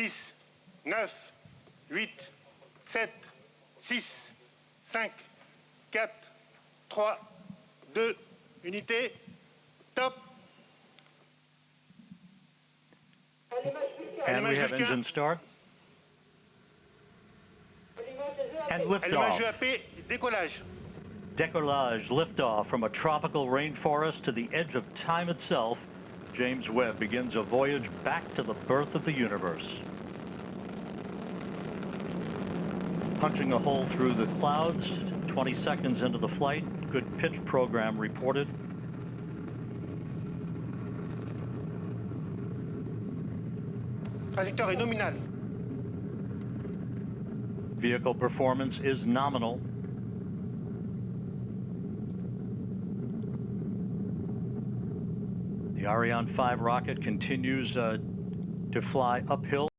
10, 9, 8, 7, 6, 5, 4, 3, 2, unité, top. And we have engine start. And Allumage liftoff. UAP, décollage. Decollage, liftoff from a tropical rainforest to the edge of time itself. James Webb begins a voyage back to the birth of the universe. Punching a hole through the clouds, 20 seconds into the flight. Good pitch program reported. Trajectoire est nominale. Vehicle performance is nominal. The Ariane 5 rocket continues to fly uphill.